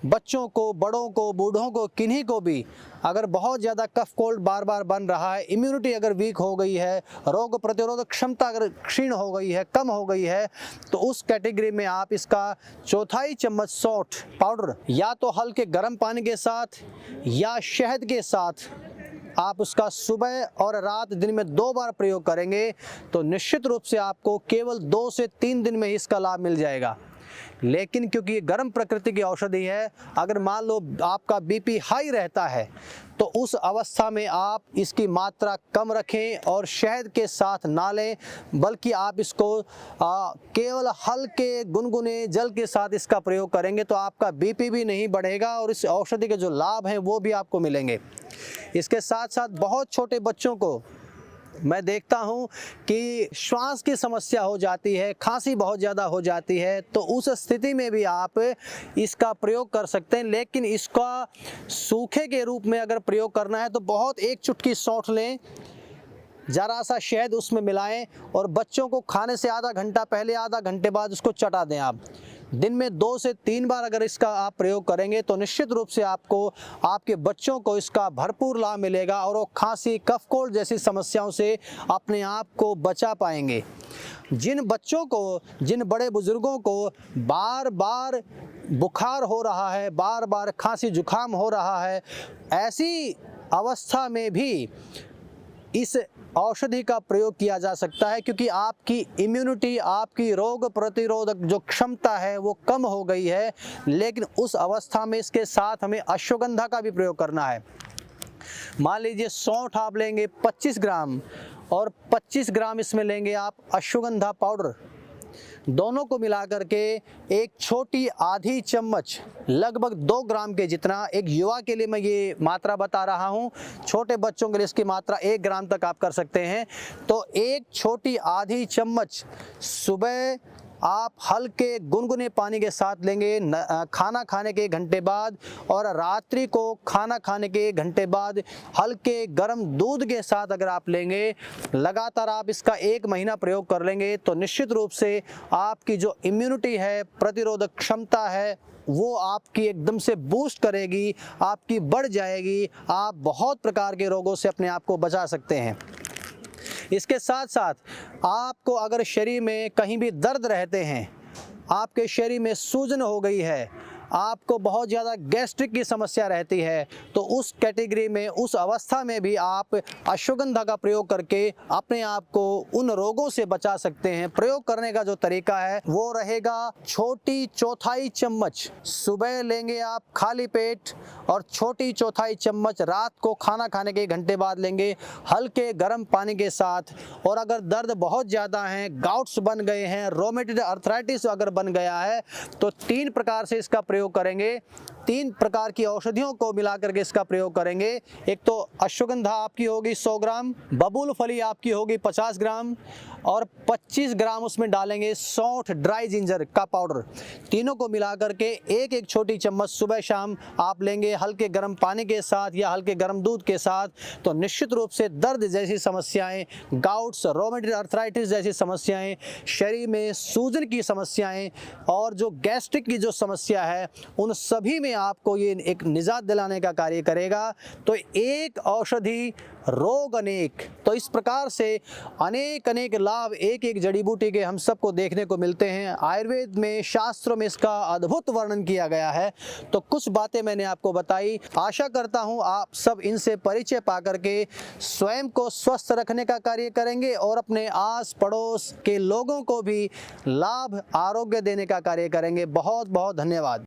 बच्चों को, बड़ों को, बूढ़ों को, किन्हीं को भी अगर बहुत ज़्यादा कफ कोल्ड बार बार बन रहा है, इम्यूनिटी अगर वीक हो गई है, रोग प्रतिरोधक क्षमता अगर क्षीण हो गई है, कम हो गई है, तो उस कैटेगरी में आप इसका चौथाई चम्मच सौंठ पाउडर या तो हल्के गर्म पानी के साथ या शहद के साथ आप उसका सुबह और रात दिन में 2 बार प्रयोग करेंगे तो निश्चित रूप से आपको केवल 2 से 3 दिन में ही इसका लाभ मिल जाएगा। लेकिन क्योंकि ये गर्म प्रकृति की औषधि है, अगर मान लो आपका बीपी हाई रहता है तो उस अवस्था में आप इसकी मात्रा कम रखें और शहद के साथ ना लें, बल्कि आप इसको केवल हल्के गुनगुने जल के साथ इसका प्रयोग करेंगे तो आपका बीपी भी नहीं बढ़ेगा और इस औषधि के जो लाभ हैं वो भी आपको मिलेंगे। इसके साथ साथ बहुत छोटे बच्चों को मैं देखता हूं कि श्वास की समस्या हो जाती है, खांसी बहुत ज़्यादा हो जाती है, तो उस स्थिति में भी आप इसका प्रयोग कर सकते हैं। लेकिन इसका सूखे के रूप में अगर प्रयोग करना है तो बहुत एक चुटकी सौंठ लें, ज़रा सा शहद उसमें मिलाएं और बच्चों को खाने से आधा घंटा पहले, आधा घंटे बाद उसको चटा दें। आप दिन में 2 से 3 बार अगर इसका आप प्रयोग करेंगे तो निश्चित रूप से आपको, आपके बच्चों को इसका भरपूर लाभ मिलेगा और वो खांसी, कफ कोल्ड जैसी समस्याओं से अपने आप को बचा पाएंगे। जिन बच्चों को, जिन बड़े बुजुर्गों को बार बार बुखार हो रहा है, बार बार खांसी जुकाम हो रहा है, ऐसी अवस्था में भी इस औषधि का प्रयोग किया जा सकता है, क्योंकि आपकी इम्यूनिटी, आपकी रोग प्रतिरोधक जो क्षमता है वो कम हो गई है। लेकिन उस अवस्था में इसके साथ हमें अश्वगंधा का भी प्रयोग करना है। मान लीजिए सौंठ आप लेंगे 25 ग्राम और 25 ग्राम इसमें लेंगे आप अश्वगंधा पाउडर, दोनों को मिला करके एक छोटी आधी चम्मच, लगभग 2 ग्राम के जितना, एक युवा के लिए मैं ये मात्रा बता रहा हूँ, छोटे बच्चों के लिए इसकी मात्रा 1 ग्राम तक आप कर सकते हैं। तो एक छोटी आधी चम्मच सुबह आप हल्के गुनगुने पानी के साथ लेंगे खाना खाने के 1 घंटे बाद, और रात्रि को खाना खाने के 1 घंटे बाद हल्के गर्म दूध के साथ अगर आप लेंगे, लगातार आप इसका 1 महीना प्रयोग कर लेंगे तो निश्चित रूप से आपकी जो इम्यूनिटी है, प्रतिरोधक क्षमता है, वो आपकी एकदम से बूस्ट करेगी, आपकी बढ़ जाएगी। आप बहुत प्रकार के रोगों से अपने आप को बचा सकते हैं। इसके साथ साथ आपको अगर शरीर में कहीं भी दर्द रहते हैं, आपके शरीर में सूजन हो गई है, आपको बहुत ज़्यादा गैस्ट्रिक की समस्या रहती है, तो उस कैटेगरी में, उस अवस्था में भी आप अश्वगंधा का प्रयोग करके अपने आप को उन रोगों से बचा सकते हैं। प्रयोग करने का जो तरीका है वो रहेगा, छोटी चौथाई चम्मच सुबह लेंगे आप खाली पेट और छोटी चौथाई चम्मच रात को खाना खाने के 1 घंटे बाद लेंगे हल्के गर्म पानी के साथ। और अगर दर्द बहुत ज़्यादा है, गाउट्स बन गए हैं, रोमेटॉइड अर्थराइटिस अगर बन गया है, तो 3 प्रकार से इसका प्रयोग करेंगे। 3 प्रकार की औषधियों को मिलाकर के इसका प्रयोग करेंगे। एक तो अश्वगंधा आपकी होगी 100 ग्राम, बबूल फली आपकी होगी 50 ग्राम और 25 ग्राम उसमें डालेंगे सौंठ, ड्राई जिंजर का पाउडर। तीनों को मिलाकर के एक एक छोटी चम्मच सुबह शाम आप लेंगे हल्के गर्म पानी के साथ या हल्के गर्म दूध के साथ, तो निश्चित रूप से दर्द जैसी समस्याएं, गाउट्स, रोमेटॉइड अर्थराइटिस जैसी समस्याएं, शरीर में सूजन की समस्याएं और जो गैस्ट्रिक की जो समस्या है, उन सभी में आपको ये एक निजात दिलाने का कार्य करेगा। तो एक औषधि रोग अनेक, तो इस प्रकार से अनेक अनेक लाभ एक एक जड़ी बूटी के हम सबको देखने को मिलते हैं। आयुर्वेद में, शास्त्रों में इसका अद्भुत वर्णन किया गया है। तो कुछ बातें मैंने आपको बताई, आशा करता हूं आप सब इनसे परिचय पा करके स्वयं को स्वस्थ रखने का कार्य करेंगे और अपने आस पड़ोस के लोगों को भी लाभ, आरोग्य देने का कार्य करेंगे। बहुत बहुत धन्यवाद।